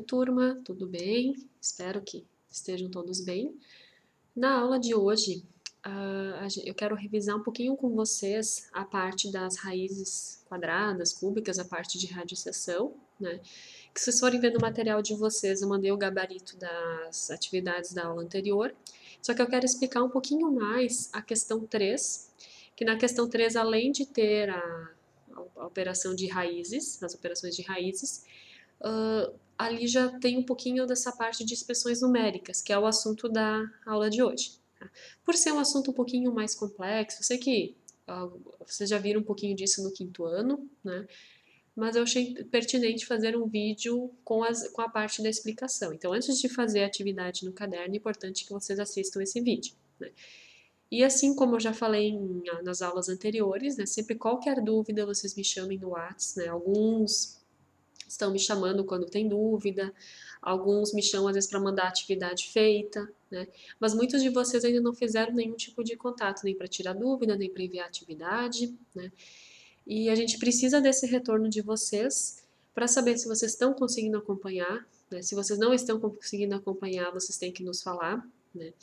turma, tudo bem? Espero que estejam todos bem. Na aula de hoje, eu quero revisar um pouquinho com vocês a parte das raízes quadradas, cúbicas, a parte de radiciação, né? Que vocês forem ver no material de vocês, eu mandei o gabarito das atividades da aula anterior, só que eu quero explicar um pouquinho mais a questão 3, que na questão 3, além de ter a operação de raízes, as operações de raízes, ali já tem um pouquinho dessa parte de expressões numéricas, que é o assunto da aula de hoje. Tá? Por ser um assunto um pouquinho mais complexo, eu sei que vocês já viram um pouquinho disso no quinto ano, né? Mas eu achei pertinente fazer um vídeo com a parte da explicação. Então, antes de fazer a atividade no caderno, é importante que vocês assistam esse vídeo, né? E assim como eu já falei nas aulas anteriores, né, sempre qualquer dúvida vocês me chamem no WhatsApp, né? Alguns estão me chamando quando tem dúvida, alguns me chamam às vezes para mandar atividade feita, né? Mas muitos de vocês ainda não fizeram nenhum tipo de contato, nem para tirar dúvida, nem para enviar atividade, né? E a gente precisa desse retorno de vocês para saber se vocês estão conseguindo acompanhar, né? Se vocês não estão conseguindo acompanhar, vocês têm que nos falar, né?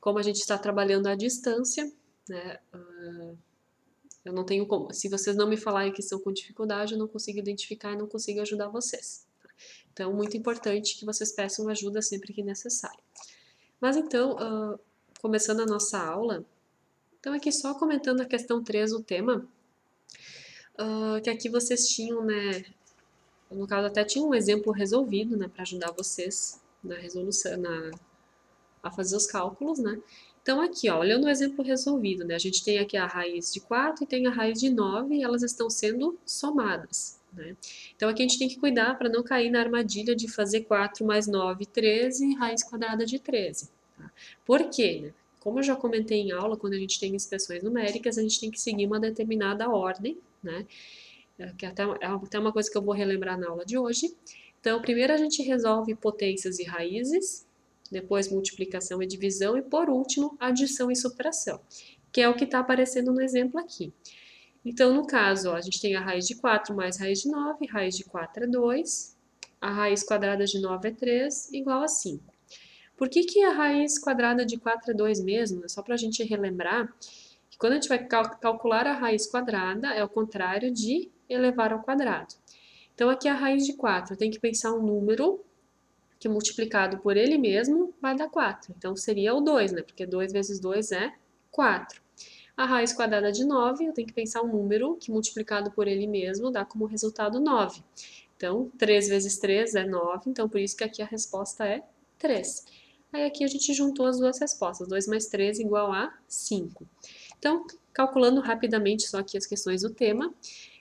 Como a gente está trabalhando à distância, né? Eu não tenho como. Se vocês não me falarem que estão com dificuldade, eu não consigo identificar e não consigo ajudar vocês. Então, muito importante que vocês peçam ajuda sempre que necessário. Mas então, começando a nossa aula, então aqui só comentando a questão 3, o tema, que aqui vocês tinham, né, no caso até tinha um exemplo resolvido, né, para ajudar vocês na resolução, a fazer os cálculos, né. Então aqui, ó, olhando o exemplo resolvido, né, a gente tem aqui a raiz de 4 e tem a raiz de 9 e elas estão sendo somadas, né. Então aqui a gente tem que cuidar para não cair na armadilha de fazer 4 mais 9, 13, raiz quadrada de 13. Tá? Por quê? Né? Como eu já comentei em aula, quando a gente tem expressões numéricas, a gente tem que seguir uma determinada ordem, né, que é até uma coisa que eu vou relembrar na aula de hoje. Então, primeiro a gente resolve potências e raízes, depois multiplicação e divisão, e por último, adição e subtração, que é o que está aparecendo no exemplo aqui. Então, no caso, ó, a gente tem a raiz de 4 mais raiz de 9, raiz de 4 é 2, a raiz quadrada de 9 é 3, igual a 5. Por que a raiz quadrada de 4 é 2 mesmo? É só para a gente relembrar que quando a gente vai calcular a raiz quadrada, é o contrário de elevar ao quadrado. Então, aqui a raiz de 4, eu tenho que pensar um número que multiplicado por ele mesmo vai dar 4. Então, seria o 2, né? Porque 2 vezes 2 é 4. A raiz quadrada de 9, eu tenho que pensar um número que multiplicado por ele mesmo dá como resultado 9. Então, 3 vezes 3 é 9, então por isso que aqui a resposta é 3. Aí aqui a gente juntou as duas respostas, 2 mais 3 igual a 5. Então, calculando rapidamente só aqui as questões do tema.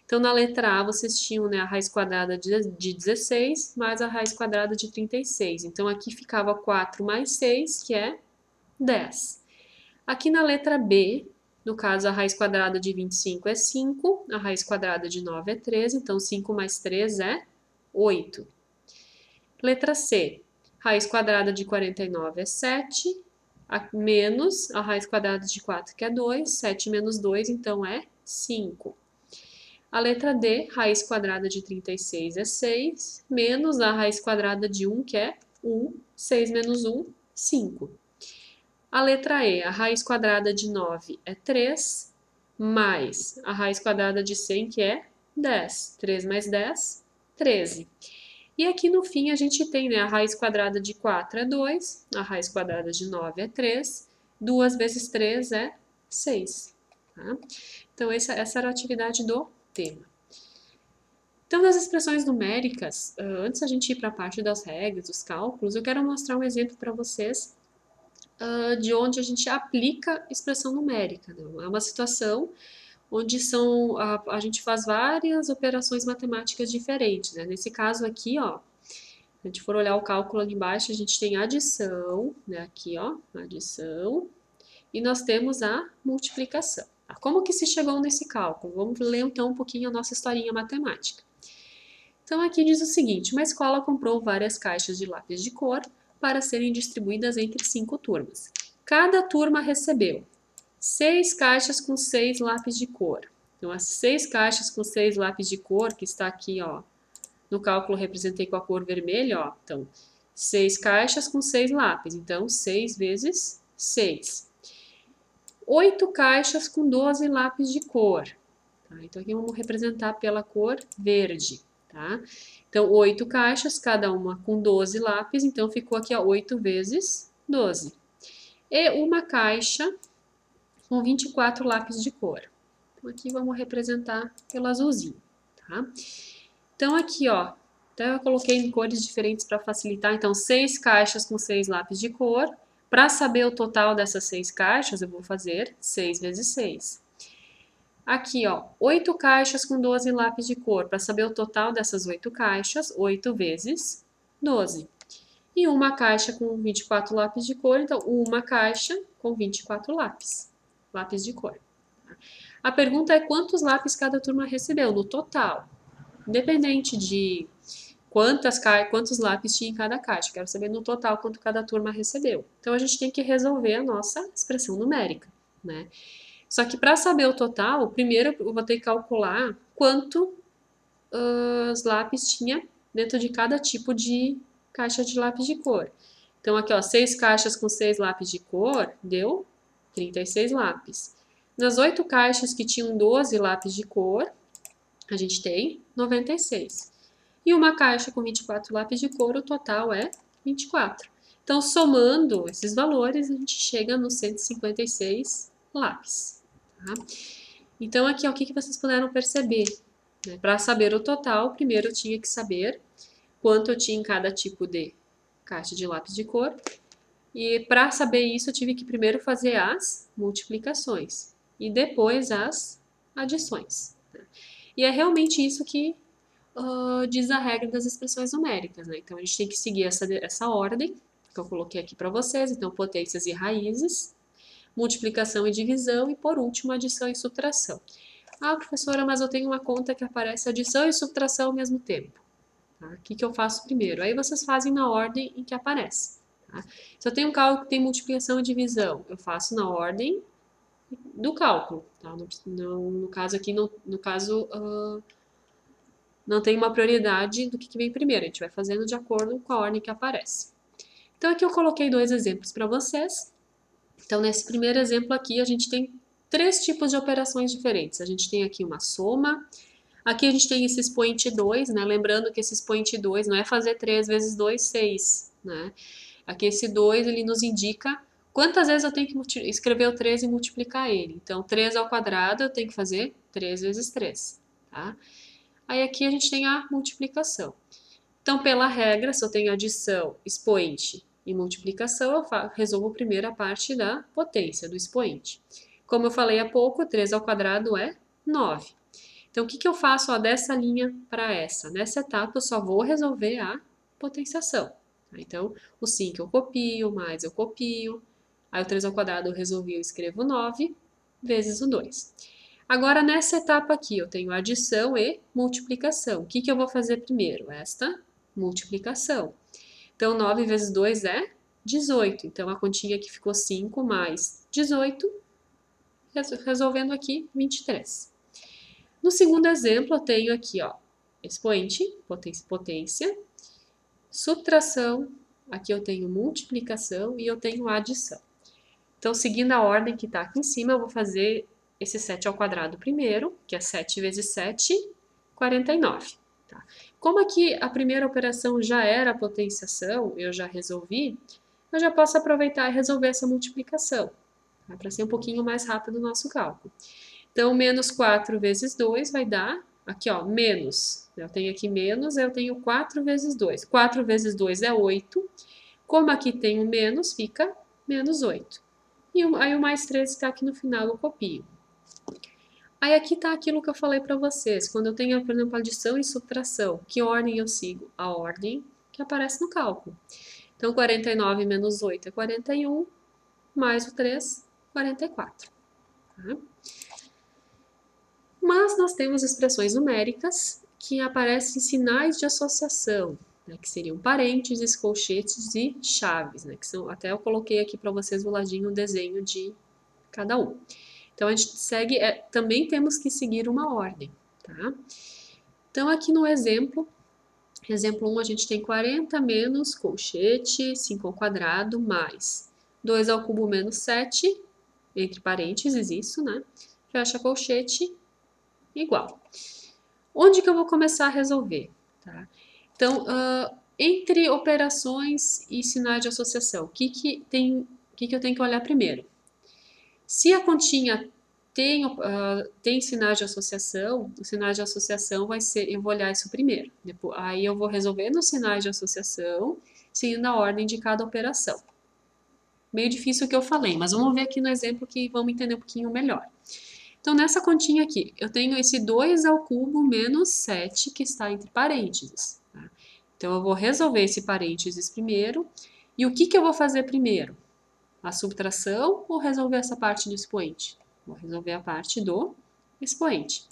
Então, na letra A, vocês tinham, né, a raiz quadrada de 16 mais a raiz quadrada de 36. Então, aqui ficava 4 mais 6, que é 10. Aqui na letra B, no caso, a raiz quadrada de 25 é 5, a raiz quadrada de 9 é 13, então 5 mais 3 é 8. Letra C, raiz quadrada de 49 é 7, menos a raiz quadrada de 4, que é 2, 7 menos 2, então é 5. A letra D, raiz quadrada de 36 é 6, menos a raiz quadrada de 1, que é 1, 6 menos 1, 5. A letra E, a raiz quadrada de 9 é 3, mais a raiz quadrada de 100, que é 10. 3 mais 10, 13. E aqui no fim a gente tem, né, a raiz quadrada de 4 é 2, a raiz quadrada de 9 é 3, 2 vezes 3 é 6. Tá? Então, essa era a atividade do tema. Então, das expressões numéricas, antes da gente ir para a parte das regras, dos cálculos, eu quero mostrar um exemplo para vocês de onde a gente aplica expressão numérica. Né? É uma situação onde a gente faz várias operações matemáticas diferentes. Né? Nesse caso aqui, ó, se a gente for olhar o cálculo ali embaixo, a gente tem adição, né? Aqui, ó, adição, e nós temos a multiplicação. Tá? Como que se chegou nesse cálculo? Vamos ler então um pouquinho a nossa historinha matemática. Então aqui diz o seguinte, uma escola comprou várias caixas de lápis de cor para serem distribuídas entre 5 turmas. Cada turma recebeu 6 caixas com 6 lápis de cor. Então, as 6 caixas com 6 lápis de cor, que está aqui, ó, No cálculo representei com a cor vermelha, ó. Então, 6 caixas com 6 lápis. Então, 6 vezes 6. 8 caixas com 12 lápis de cor. Tá? Então, aqui vamos representar pela cor verde. Tá? Então, 8 caixas, cada uma com 12 lápis. Então, ficou aqui, ó, 8 vezes 12. E uma caixa com 24 lápis de cor. Então, aqui vamos representar pelo azulzinho. Tá? Então, aqui, ó, até eu coloquei em cores diferentes para facilitar. Então, 6 caixas com 6 lápis de cor. Para saber o total dessas 6 caixas, eu vou fazer 6 vezes 6. Aqui, ó, 8 caixas com 12 lápis de cor. Para saber o total dessas 8 caixas, 8 vezes 12. E uma caixa com 24 lápis de cor, então uma caixa com 24 lápis de cor. A pergunta é quantos lápis cada turma recebeu no total, independente de quantos lápis tinha em cada caixa. Quero saber no total quanto cada turma recebeu. Então a gente tem que resolver a nossa expressão numérica, né? Só que para saber o total, primeiro eu vou ter que calcular quanto os lápis tinha dentro de cada tipo de caixa de lápis de cor. Então aqui, ó, 6 caixas com 6 lápis de cor, deu 36 lápis. Nas 8 caixas que tinham 12 lápis de cor, a gente tem 96. E uma caixa com 24 lápis de cor, o total é 24. Então, somando esses valores, a gente chega nos 156 lápis. Tá? Então, aqui, ó, o que vocês puderam perceber? Né? Para saber o total, primeiro eu tinha que saber quanto eu tinha em cada tipo de caixa de lápis de cor. E para saber isso, eu tive que primeiro fazer as multiplicações e depois as adições. Né? E é realmente isso que diz a regra das expressões numéricas. Né? Então, a gente tem que seguir essa ordem que eu coloquei aqui para vocês. Então, potências e raízes, multiplicação e divisão e, por último, adição e subtração. Ah, professora, mas eu tenho uma conta que aparece adição e subtração ao mesmo tempo. Tá? O que eu faço primeiro? Aí vocês fazem na ordem em que aparece. Tá? Se eu tenho um cálculo que tem multiplicação e divisão, eu faço na ordem do cálculo. Tá? No caso aqui, não tem uma prioridade do que vem primeiro. A gente vai fazendo de acordo com a ordem que aparece. Então, aqui eu coloquei 2 exemplos para vocês. Então, nesse primeiro exemplo aqui, a gente tem 3 tipos de operações diferentes. A gente tem aqui uma soma. Aqui a gente tem esse expoente 2, né? Lembrando que esse expoente 2 não é fazer 3 vezes 2, 6, né? Aqui esse 2, ele nos indica quantas vezes eu tenho que escrever o 3 e multiplicar ele. Então, 3 ao quadrado eu tenho que fazer 3 vezes 3, tá? Aí aqui a gente tem a multiplicação. Então, pela regra, se eu tenho adição, expoente e multiplicação, eu resolvo primeiro a parte da potência, do expoente. Como eu falei há pouco, 3 ao quadrado é 9. Então, o que eu faço dessa linha para essa? Nessa etapa, eu só vou resolver a potenciação. Então, o 5 eu copio, mais eu copio. Aí o 3 ao quadrado eu resolvi, eu escrevo 9 vezes o 2. Agora, nessa etapa aqui, eu tenho adição e multiplicação. O que eu vou fazer primeiro? Esta multiplicação. Então, 9 vezes 2 é 18. Então, a continha aqui ficou 5 mais 18, resolvendo aqui 23. No segundo exemplo, eu tenho aqui, ó, expoente, potência, subtração, aqui eu tenho multiplicação e eu tenho adição. Então, seguindo a ordem que está aqui em cima, eu vou fazer esse 7 ao quadrado primeiro, que é 7 vezes 7, 49. Tá? Como aqui a primeira operação já era a potenciação, eu já resolvi, eu já posso aproveitar e resolver essa multiplicação, tá? Para ser um pouquinho mais rápido o nosso cálculo. Então, menos 4 vezes 2 vai dar, aqui ó, menos. Eu tenho aqui menos, eu tenho 4 vezes 2. 4 vezes 2 é 8. Como aqui tem o menos, fica menos 8. E aí o mais 13 está aqui no final, eu copio. Aí aqui está aquilo que eu falei para vocês. Quando eu tenho, por exemplo, adição e subtração, que ordem eu sigo? A ordem que aparece no cálculo. Então, 49 menos 8 é 41, mais o 3, 44. Tá? Mas nós temos expressões numéricas que aparecem sinais de associação, né, que seriam parênteses, colchetes e chaves, né, que são, até eu coloquei aqui para vocês do ladinho o desenho de cada um. Então, a gente segue, também temos que seguir uma ordem, tá? Então, aqui no exemplo, Exemplo 1, a gente tem 40 menos colchete, 5 ao quadrado, mais 2 ao cubo menos 7, entre parênteses isso, né? Fecha colchete, igual. Onde que eu vou começar a resolver? Tá? Então, entre operações e sinais de associação, o que eu tenho que olhar primeiro? Se a continha tem sinais de associação, os sinais de associação vai ser, eu vou olhar isso primeiro. Depois, aí eu vou resolver nos sinais de associação, seguindo a ordem de cada operação. Meio difícil o que eu falei, mas vamos ver aqui no exemplo que vamos entender um pouquinho melhor. Então, nessa continha aqui, eu tenho esse 2 ao cubo menos 7 que está entre parênteses. Tá? Então, eu vou resolver esse parênteses primeiro. E o que eu vou fazer primeiro? A subtração ou resolver essa parte do expoente? Vou resolver a parte do expoente.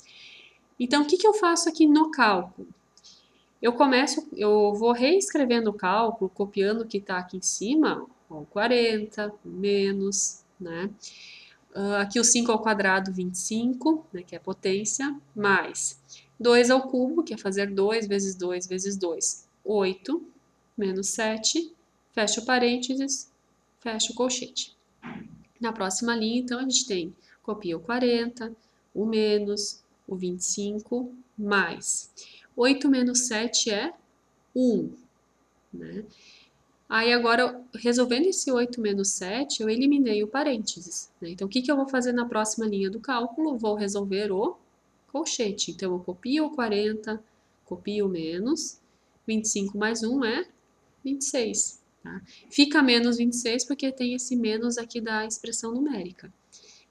Então, o que eu faço aqui no cálculo? Eu vou reescrevendo o cálculo, copiando o que está aqui em cima, ó, 40, menos, né? Aqui o 5 ao quadrado, 25, né, que é a potência, mais 2 ao cubo, que é fazer 2 vezes 2 vezes 2, 8, menos 7, fecha o parênteses, fecha o colchete. Na próxima linha, então, a gente tem, copia o 40, o menos, o 25, mais. 8 menos 7 é 1, né? Aí agora, resolvendo esse 8 menos 7, eu eliminei o parênteses, né? Então, o que eu vou fazer na próxima linha do cálculo? Vou resolver o colchete. Então, eu copio o 40, copio o menos, 25 mais 1 é 26. Tá? Fica menos 26 porque tem esse menos aqui da expressão numérica.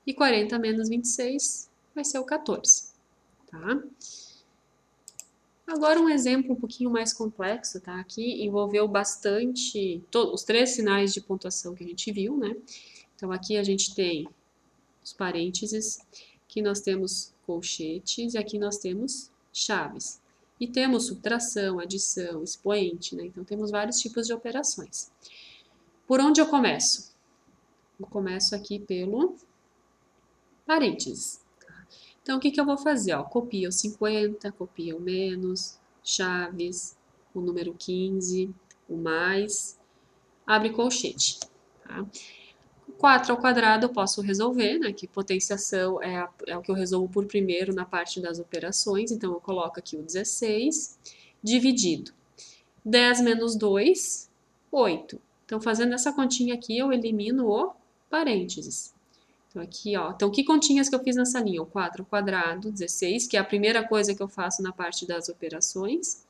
E 40 menos 26 vai ser o 14. Tá? Agora um exemplo um pouquinho mais complexo, tá? Aqui envolveu bastante os 3 sinais de pontuação que a gente viu, né? Então aqui a gente tem os parênteses, aqui nós temos colchetes e aqui nós temos chaves. E temos subtração, adição, expoente, né? Então temos vários tipos de operações. Por onde eu começo? Eu começo aqui pelo parênteses. Então, o que eu vou fazer? Ó, copia o 50, copia o menos, chaves, o número 15, o mais, abre colchete. Tá? 4 ao quadrado eu posso resolver, né? Que potenciação é o que eu resolvo por primeiro na parte das operações. Então, eu coloco aqui o 16, dividido. 10 menos 2, 8. Então, fazendo essa continha aqui, eu elimino o parênteses. Então, aqui, ó. Então, que continhas que eu fiz nessa linha? O 4 ao quadrado, 16, que é a primeira coisa que eu faço na parte das operações.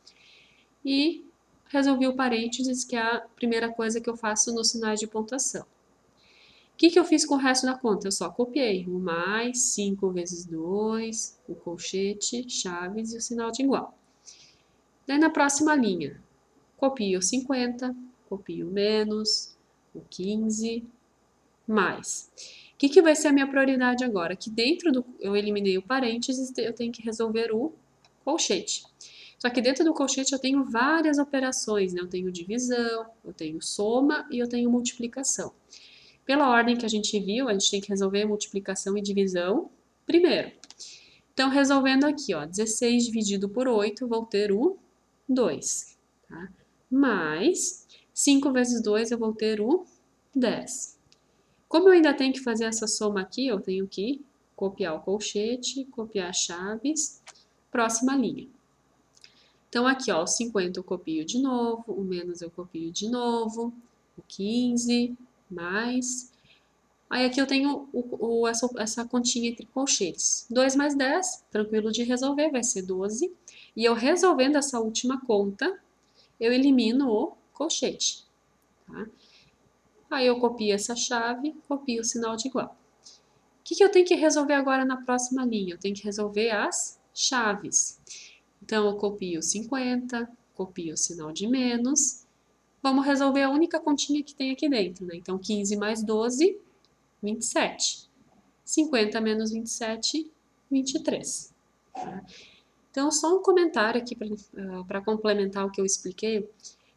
E resolvi o parênteses, que é a primeira coisa que eu faço nos sinais de pontuação. O que eu fiz com o resto da conta? Eu só copiei o mais, 5 vezes 2, o colchete, chaves e o sinal de igual. Daí, na próxima linha, copio o 50, copio o menos, o 15, mais. O que vai ser a minha prioridade agora? Que dentro do... Eu eliminei o parênteses, eu tenho que resolver o colchete. Só que dentro do colchete eu tenho várias operações, né? Eu tenho divisão, eu tenho soma e eu tenho multiplicação. Pela ordem que a gente viu, a gente tem que resolver multiplicação e divisão primeiro. Então, resolvendo aqui, ó, 16 dividido por 8, vou ter o 2. Tá? Mais 5 vezes 2, eu vou ter o 10. Como eu ainda tenho que fazer essa soma aqui, eu tenho que copiar o colchete, copiar chaves, próxima linha. Então, aqui, ó, o 50 eu copio de novo, o menos eu copio de novo, o 15, mais. Aí aqui eu tenho essa continha entre colchetes. 2 mais 10, tranquilo de resolver, vai ser 12. E eu resolvendo essa última conta, eu elimino o colchete. Tá? Aí eu copio essa chave, copio o sinal de igual. O que eu tenho que resolver agora na próxima linha? Eu tenho que resolver as chaves. Então, eu copio 50, copio o sinal de menos. Vamos resolver a única continha que tem aqui dentro, né? Então, 15 mais 12, 27. 50 menos 27, 23. Tá? Então, só um comentário aqui para complementar o que eu expliquei.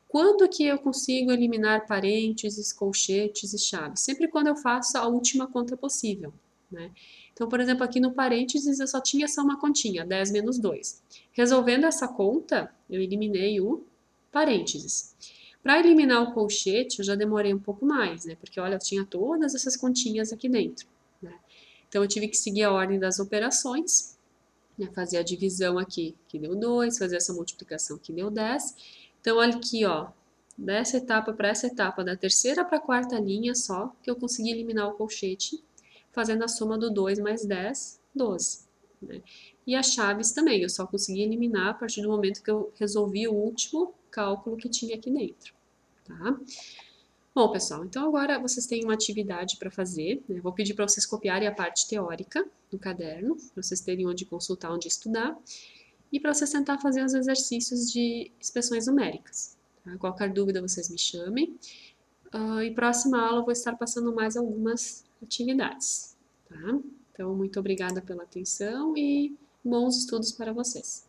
Quando que eu consigo eliminar parênteses, colchetes e chaves? Sempre quando eu faço a última conta possível. né? Então, por exemplo, aqui no parênteses eu só tinha essa uma continha, 10 menos 2. Resolvendo essa conta, eu eliminei o parênteses. Para eliminar o colchete, eu já demorei um pouco mais, né? Porque, olha, eu tinha todas essas continhas aqui dentro, né? Então, eu tive que seguir a ordem das operações, né? Fazer a divisão aqui, que deu 2, fazer essa multiplicação, que deu 10. Então, olha aqui, ó, dessa etapa para essa etapa, da terceira para a quarta linha só, que eu consegui eliminar o colchete, fazendo a soma do 2 mais 10, 12. Né? E as chaves também, eu só consegui eliminar a partir do momento que eu resolvi o último cálculo que tinha aqui dentro. Tá? Bom, pessoal, então agora vocês têm uma atividade para fazer. Né? Vou pedir para vocês copiarem a parte teórica no caderno, para vocês terem onde consultar, onde estudar, e para vocês tentar fazer os exercícios de expressões numéricas. Tá? Qualquer dúvida, vocês me chamem. E próxima aula eu vou estar passando mais algumas atividades. Tá? Então, muito obrigada pela atenção e bons estudos para vocês.